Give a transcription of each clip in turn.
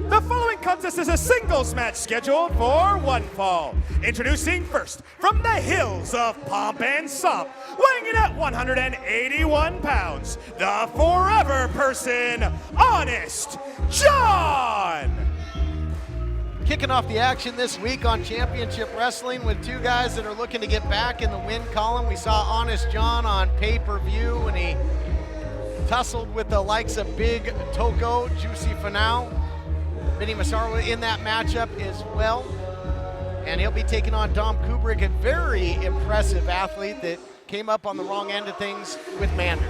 The following contest is a singles match scheduled for one fall. Introducing first, from the hills of Pomp and Stomp, weighing in at 181 pounds, the forever person, Honest John! Kicking off the action this week on Championship Wrestling with two guys that are looking to get back in the win column. We saw Honest John on pay-per-view when he tussled with the likes of Big Toko, Juicy Finau. Vinny Massaro in that matchup as well. And he'll be taking on Dom Kubrick, a very impressive athlete that came up on the wrong end of things with Manders.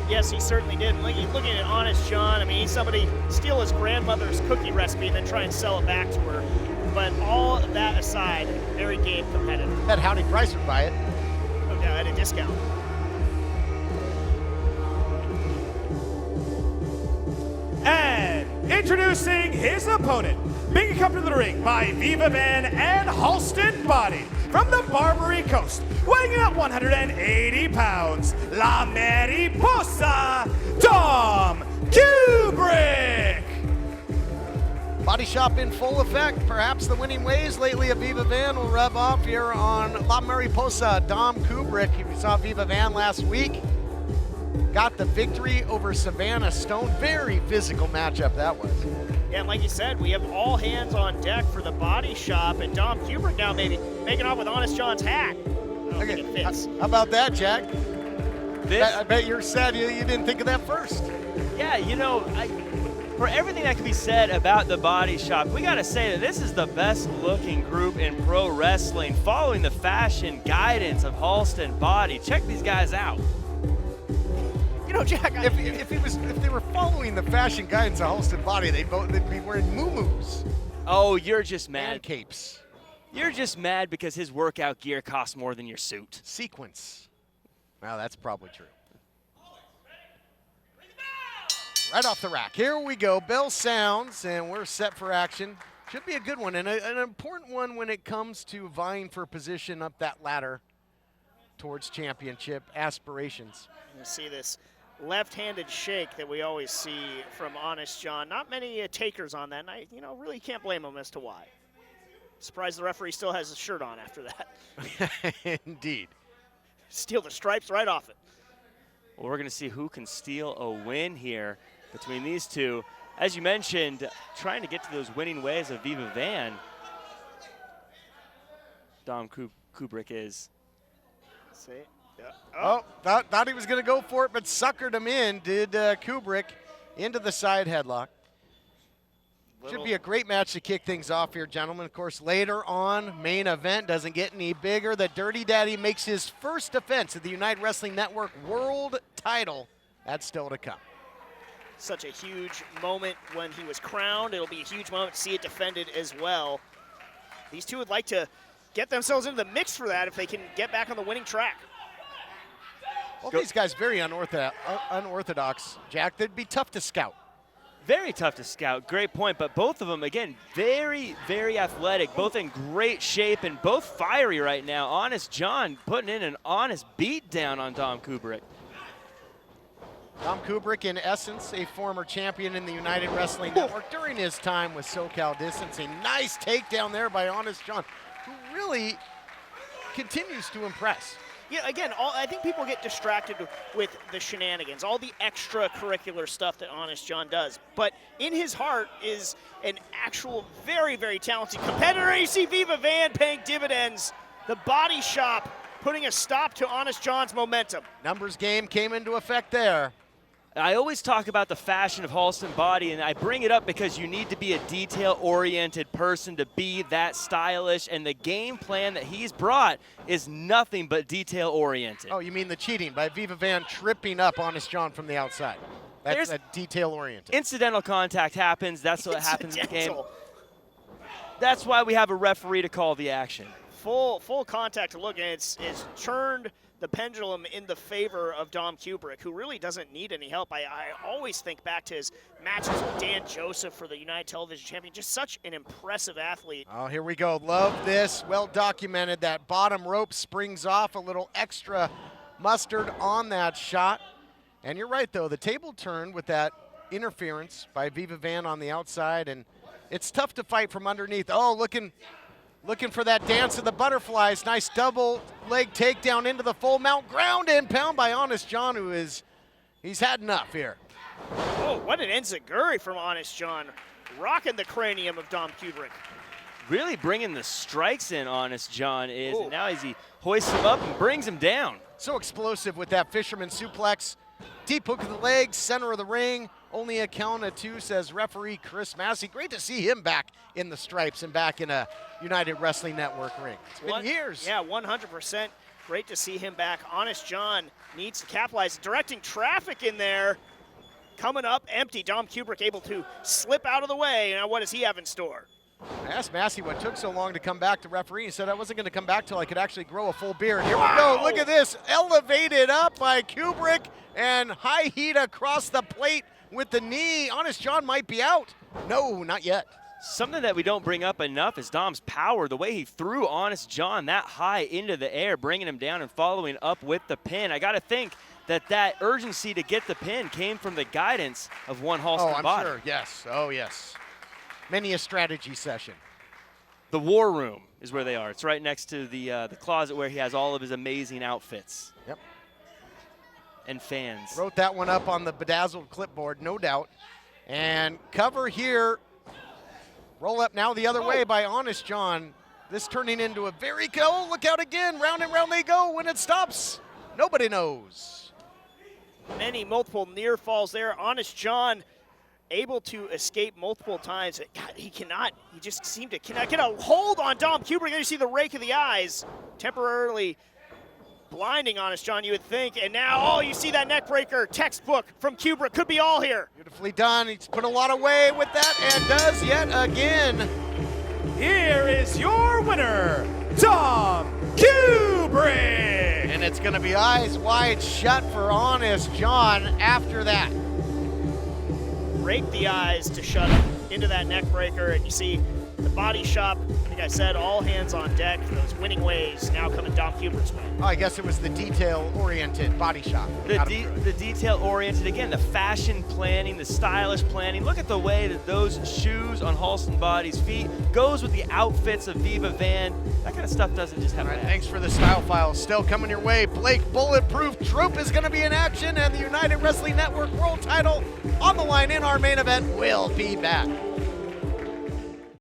Yes, he certainly did. Looking at Honest John, I mean, he's somebody steal his grandmother's cookie recipe and then try and sell it back to her. But all of that aside, very game competitive. That Howdy Price would buy it. No doubt, at a discount. And introducing his opponent, being accompanied to the ring by Viva Van and Halston Body, from the Barbary Coast, weighing in at 180 pounds, La Mariposa, Dom Kubrick! Body shop in full effect. Perhaps the winning ways lately of Viva Van will rub off here on La Mariposa, Dom Kubrick. We saw Viva Van last week. Got the victory over Savannah Stone. Very physical matchup that was. Yeah, and like you said, we have all hands on deck for the body shop, and Dom Kubrick now maybe making off with Honest John's hat. I don't think it fits. How about that, Jack? I bet you're sad you didn't think of that first. Yeah, you know, for everything that can be said about the body shop, we got to say that this is the best looking group in pro wrestling, following the fashion guidance of Halston Body. Check these guys out. You know, Jack, if they were following the fashion guidance of Halston Body, they'd be wearing muumuus. Oh, you're just mad. And capes. You're just mad because his workout gear costs more than your suit. Sequence. Well, that's probably true. Right off the rack. Here we go. Bell sounds, and we're set for action. Should be a good one, and an important one when it comes to vying for position up that ladder towards championship aspirations. You see this left-handed shake that we always see from Honest John. Not many takers on that, and I really can't blame him as to why. Surprised the referee still has his shirt on after that. Indeed. Steal the stripes right off it. Well, we're going to see who can steal a win here between these two. As you mentioned, trying to get to those winning ways of Viva Van, Dom Kubrick is. See? Yeah. Oh, thought he was going to go for it, but suckered him in, did Kubrick, into the side headlock. Should be a great match to kick things off here, gentlemen. Of course, later on, main event doesn't get any bigger. The Dirty Daddy makes his first defense of the United Wrestling Network world title. That's still to come. Such a huge moment when he was crowned. It'll be a huge moment to see it defended as well. These two would like to get themselves into the mix for that if they can get back on the winning track. Well, these guys very unorthodox, Jack. They'd be tough to scout. Very tough to scout. Great point. But both of them, again, very, very athletic, both in great shape and both fiery right now. Honest John putting in an honest beat down on Dom Kubrick. Dom Kubrick, in essence, a former champion in the United Wrestling Network during his time with SoCal Distance. A nice takedown there by Honest John, who really continues to impress. Yeah, again, I think people get distracted with the shenanigans, all the extracurricular stuff that Honest John does. But in his heart is an actual very, very talented competitor. And you see Viva Van paying dividends. The body shop putting a stop to Honest John's momentum. Numbers game came into effect there. I always talk about the fashion of Halston Body, and I bring it up because you need to be a detail-oriented person to be that stylish, and the game plan that he's brought is nothing but detail-oriented. Oh, you mean the cheating by Viva Van tripping up Honest John from the outside. That's a detail-oriented. Incidental contact happens. That's what happens in the game. That's why we have a referee to call the action. Full contact to look, and it's turned the pendulum in the favor of Dom Kubrick, who really doesn't need any help. I always think back to his matches with Dan Joseph for the United Television Champion. Just such an impressive athlete. Oh, here we go. Love this. Well documented. That bottom rope springs off. A little extra mustard on that shot. And you're right, though. The table turned with that interference by Viva Van on the outside, and It's tough to fight from underneath. Oh, looking for that dance of the butterflies. Nice double leg takedown into the full mount. Ground and pound by Honest John, he's had enough here. Oh, what an enziguri from Honest John. Rocking the cranium of Dom Kubrick. Really bringing the strikes in, Honest John is. And now as he hoists him up and brings him down. So explosive with that fisherman suplex. Deep hook of the legs, center of the ring. Only a count of 2, says referee Chris Massey. Great to see him back in the stripes and back in a United Wrestling Network ring. It's been years. Yeah, 100%. Great to see him back. Honest John needs to capitalize. Directing traffic in there. Coming up empty. Dom Kubrick able to slip out of the way. Now what does he have in store? I asked Massey what took so long to come back to referee. He said I wasn't going to come back till I could actually grow a full beard. Here we go. Look at this. Elevated up by Kubrick and high heat across the plate with the knee. Honest John might be out. No, not yet. Something that we don't bring up enough is Dom's power. The way he threw Honest John that high into the air, bringing him down and following up with the pin. I got to think that urgency to get the pin came from the guidance of one Halston body. Sure. Yes. Oh, yes. Many a strategy session. The War Room is where they are. It's right next to the closet where he has all of his amazing outfits. Yep. And fans. Wrote that one up on the bedazzled clipboard, no doubt. And cover here. Roll up now the other way by Honest John. This turning into a very go. Look out again. Round and round they go. When it stops, nobody knows. Multiple near falls there. Honest John able to escape multiple times. God, he just seemed to cannot get a hold on Dom Kubrick. There you see the rake of the eyes, temporarily blinding Honest John, you would think. And now, you see that neck breaker, textbook from Kubrick. Could be all here. Beautifully done. He's put a lot away with that and does yet again. Here is your winner, Dom Kubrick. And it's going to be eyes wide shut for Honest John after that. Rake the eyes to shut him into that neck breaker, and you see the body shop. I think I said all hands on deck. Those winning ways now coming Dom Kubrick's way. Oh, I guess it was the detail-oriented body shop. The detail-oriented, again, the fashion planning, the stylish planning. Look at the way that those shoes on Halston Body's feet goes with the outfits of Viva Van. That kind of stuff doesn't just happen. All right, thanks for the style files. Still coming your way. Blake Bulletproof Troop is going to be in action, and the United Wrestling Network World title on the line in our main event. We'll be back.